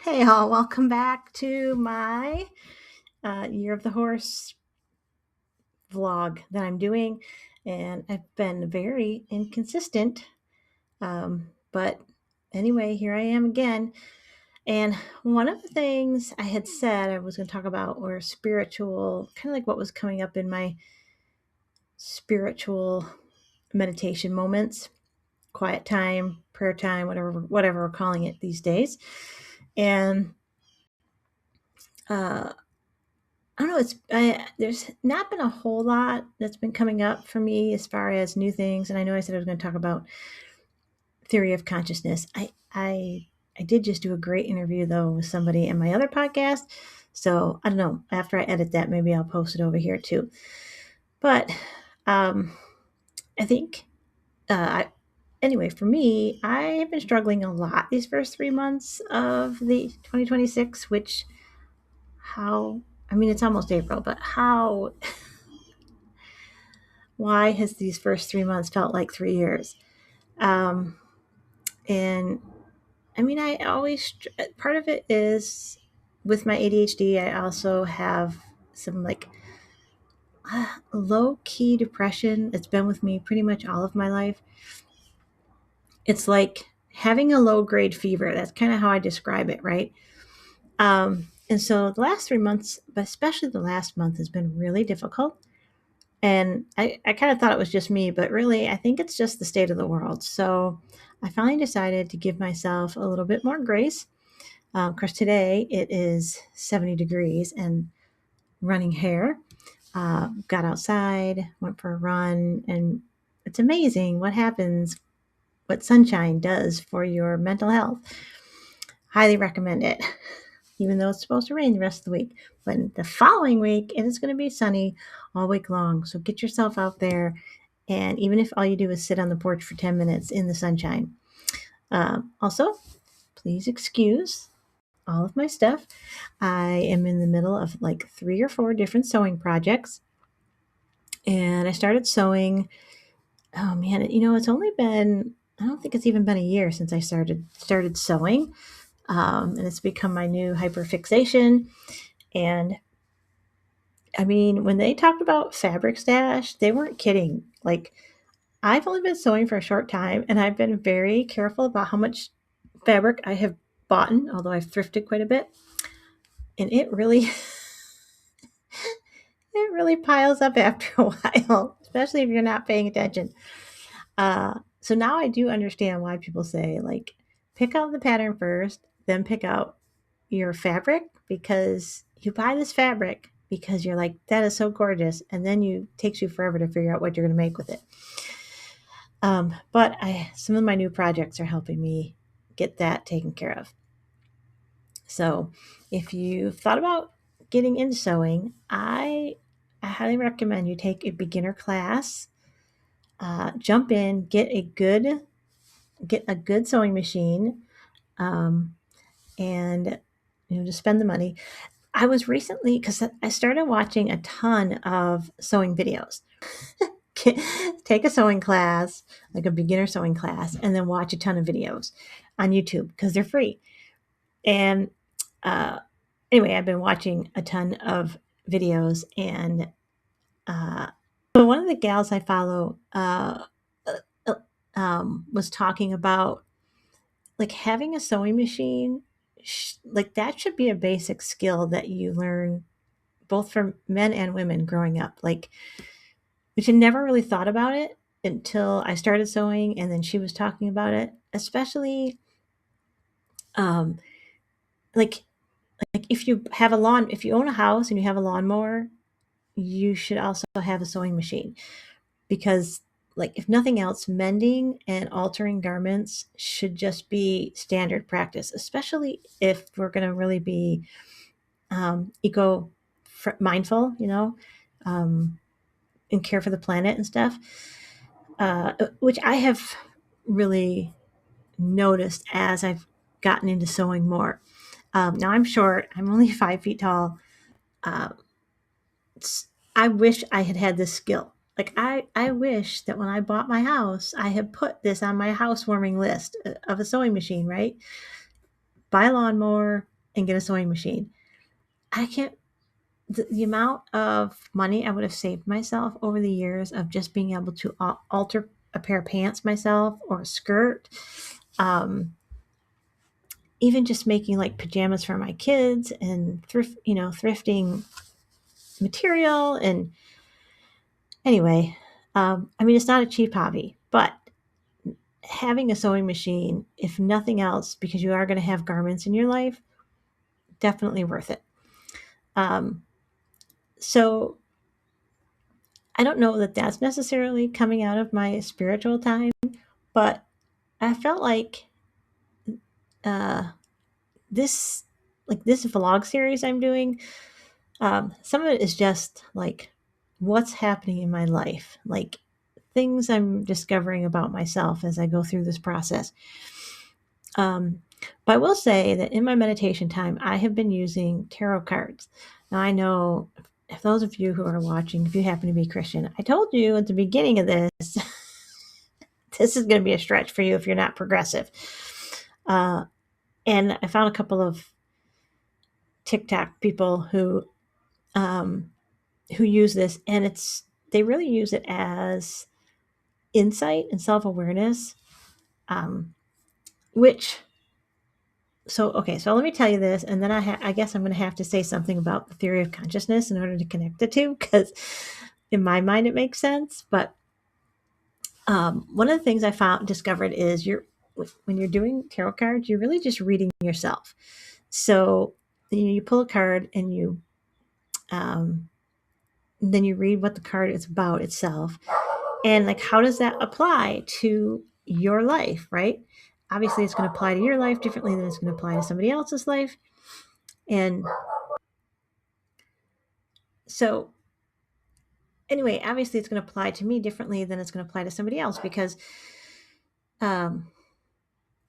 Hey all, welcome back to my Year of the Horse vlog that I'm doing. And I've been very inconsistent. But anyway, here I am again. And one of the things I had said I was going to talk about were spiritual, kind of like what was coming up in my spiritual meditation moments, quiet time, prayer time, whatever we're calling it these days. And uh, I don't know. There's not been a whole lot that's been coming up for me as far as new things. And I know I said I was going to talk about theory of consciousness. I did just do a great interview though with somebody in my other podcast. So I don't know. After I edit that, maybe I'll post it over here too. But I think anyway, for me, I have been struggling a lot these first 3 months of the 2026. It's almost April, but why has these first 3 months felt like 3 years? Um, and I always, part of it is with my ADHD, I also have some low key depression. It's been with me pretty much all of my life. It's like having a low grade fever. That's kind of how I describe it, right? And so the last 3 months, but especially the last month, has been really difficult. And I kind of thought it was just me, but really, I think it's just the state of the world. So I finally decided to give myself a little bit more grace. Of course, today it is 70 degrees and running hair. Got outside, went for a run, and it's amazing what sunshine does for your mental health. Highly recommend it, even though it's supposed to rain the rest of the week. But the following week, it is going to be sunny all week long. So get yourself out there. And even if all you do is sit on the porch for 10 minutes in the sunshine. Also, please excuse all of my stuff. I am in the middle of like 3 or 4 different sewing projects. And I started sewing. Oh man, it's only been, I don't think it's even been a year since I started sewing. And it's become my new hyperfixation. And when they talked about fabric stash, they weren't kidding. Like, I've only been sewing for a short time, and I've been very careful about how much fabric I have bought, although I've thrifted quite a bit. And it really piles up after a while, especially if you're not paying attention. So now I do understand why people say, like, pick out the pattern first, then pick out your fabric, because you buy this fabric because you're like, that is so gorgeous, and then takes you forever to figure out what you're going to make with it. But some of my new projects are helping me get that taken care of. So if you've thought about getting into sewing, I highly recommend you take a beginner class. Jump in, get a good sewing machine, and just spend the money. I was recently, because I started watching a ton of sewing videos. Take a sewing class, like a beginner sewing class, and then watch a ton of videos on YouTube because they're free. And anyway, I've been watching a ton of videos, and but one of the gals I follow was talking about like having a sewing machine. Like, that should be a basic skill that you learn both for men and women growing up. Like, which I never really thought about it until I started sewing, and then she was talking about it, especially like if you own a house and you have a lawnmower, you should also have a sewing machine, because, like, if nothing else, mending and altering garments should just be standard practice, especially if we're going to really be eco mindful, and care for the planet and stuff, which I have really noticed as I've gotten into sewing more. Now I'm short. I'm only 5 feet tall. I wish I had this skill. Like, I wish that when I bought my house, I had put this on my housewarming list of a sewing machine, right? Buy a lawnmower, and get a sewing machine. I can't, the amount of money I would have saved myself over the years of just being able to alter a pair of pants myself or a skirt, um, even just making like pajamas for my kids and thrifting material. And anyway, I mean, it's not a cheap hobby, but having a sewing machine, if nothing else, because you are going to have garments in your life, definitely worth it. Um, so I don't know that that's necessarily coming out of my spiritual time, but I felt like uh, this this vlog series I'm doing, some of it is just like what's happening in my life, like things I'm discovering about myself as I go through this process. Um, but I will say that in my meditation time, I have been using tarot cards. Now, I know if those of you who are watching, if you happen to be Christian, I told you at the beginning of this, this is going to be a stretch for you if you're not progressive. And I found a couple of TikTok people who use this, and they really use it as insight and self-awareness, um, which okay, so let me tell you this, and then I guess I'm going to have to say something about the theory of consciousness in order to connect the two, because in my mind it makes sense. But one of the things I discovered is when you're doing tarot cards, you're really just reading yourself. So you pull a card and then you read what the card is about itself, and like how does that apply to your life, right? Obviously, it's going to apply to your life differently than it's going to apply to somebody else's life, and so anyway, obviously it's going to apply to me differently than it's going to apply to somebody else, because um,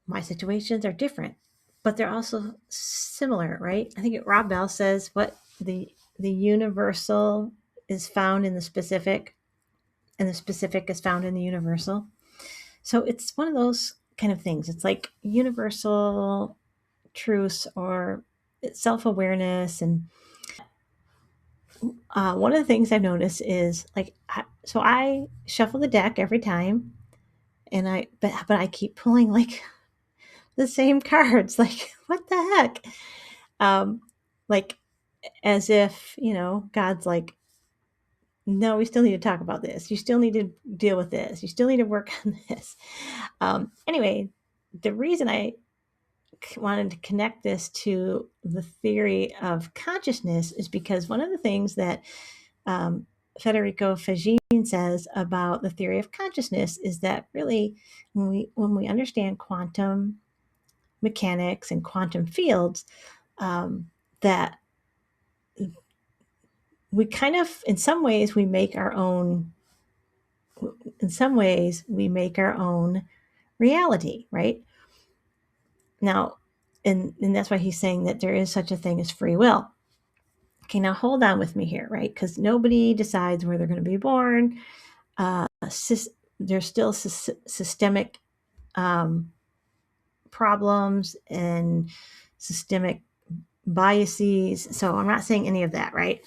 my situations are different, but they're also similar, right? I think Rob Bell says what the universal is found in the specific, and the specific is found in the universal. So it's one of those kind of things. It's like universal truths or self-awareness. And one of the things I've noticed is like, so I shuffle the deck every time, and but I keep pulling like the same cards. Like, what the heck? Um, like as if, God's like, no, we still need to talk about this. You still need to deal with this. You still need to work on this. Anyway, the reason I wanted to connect this to the theory of consciousness is because one of the things that Federico Fagin says about the theory of consciousness is that really when we understand quantum mechanics and quantum fields, that we kind of, in some ways, we make our own reality, right? Now, and that's why he's saying that there is such a thing as free will. Okay, now hold on with me here, right? Because nobody decides where they're going to be born. There's still systemic problems and systemic biases. So I'm not saying any of that, right?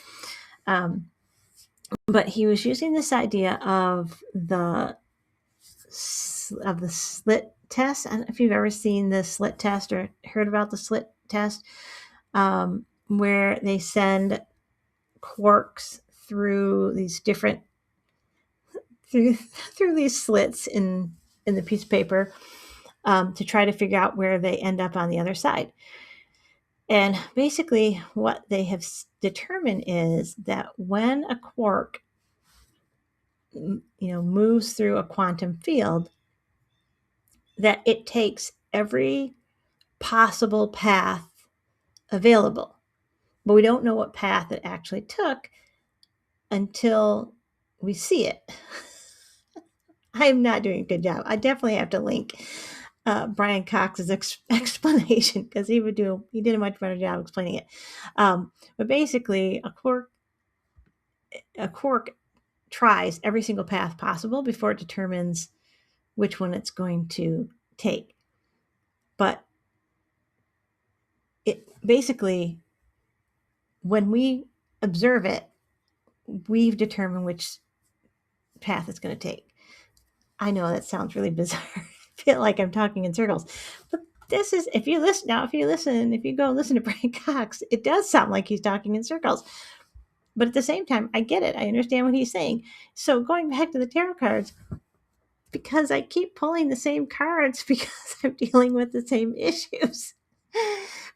But he was using this idea of the slit test. I don't know if you've ever seen the slit test or heard about the slit test, where they send quarks through these different through these slits in the piece of paper, to try to figure out where they end up on the other side. And basically what they have determined is that when a quark moves through a quantum field, that it takes every possible path available, but we don't know what path it actually took until we see it. I'm not doing a good job. I definitely have to link Brian Cox's explanation, because he did a much better job explaining it. But basically, a quark tries every single path possible before it determines which one it's going to take. But basically, when we observe it, we've determined which path it's going to take. I know that sounds really bizarre. I feel like I'm talking in circles, but this is, if you listen now, if you go listen to Brian Cox, it does sound like he's talking in circles. But at the same time, I get it. I understand what he's saying. So going back to the tarot cards, because I keep pulling the same cards because I'm dealing with the same issues.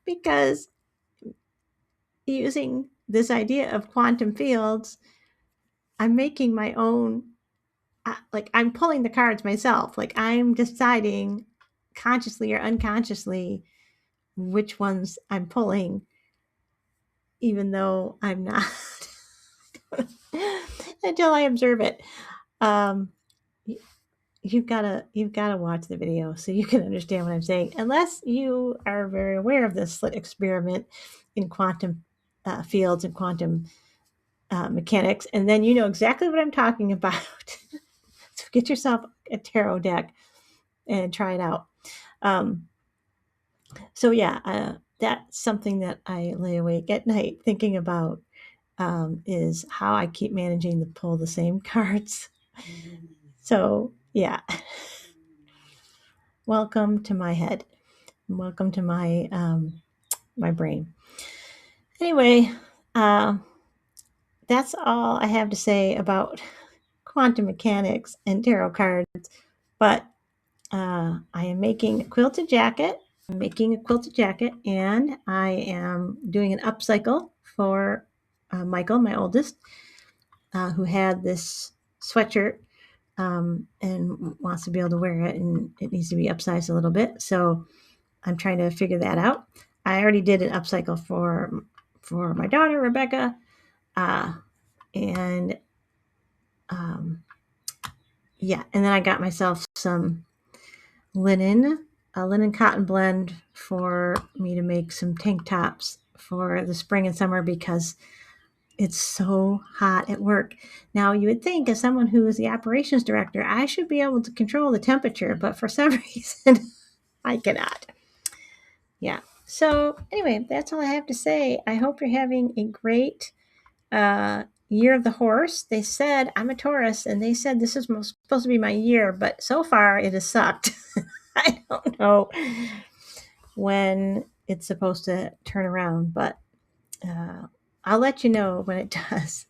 Because using this idea of quantum fields, I'm making my own, like I'm pulling the cards myself. Like I'm deciding consciously or unconsciously which ones I'm pulling, even though I'm not until I observe it. Um, you've gotta watch the video so you can understand what I'm saying. Unless you are very aware of this slit experiment in quantum fields and quantum mechanics, and then you know exactly what I'm talking about. So get yourself a tarot deck and try it out. Um, so yeah, that's something that I lay awake at night thinking about, is how I keep managing to pull the same cards. So yeah, welcome to my head. Welcome to my brain. Anyway, uh, that's all I have to say about quantum mechanics and tarot cards. But I am making a quilted jacket. I'm making a quilted jacket, and I am doing an upcycle for Michael, my oldest, who had this sweatshirt and wants to be able to wear it, and it needs to be upsized a little bit. So I'm trying to figure that out. I already did an upcycle for my daughter Rebecca, and yeah, and then I got myself some linen, a linen cotton blend for me to make some tank tops for the spring and summer because it's so hot at work. Now, you would think, as someone who is the operations director, I should be able to control the temperature, but for some reason, I cannot. Yeah. So, anyway, that's all I have to say. I hope you're having a great year of the horse. They said, I'm a Taurus, and they said this is supposed to be my year, but so far it has sucked. I don't know when it's supposed to turn around, but I'll let you know when it does.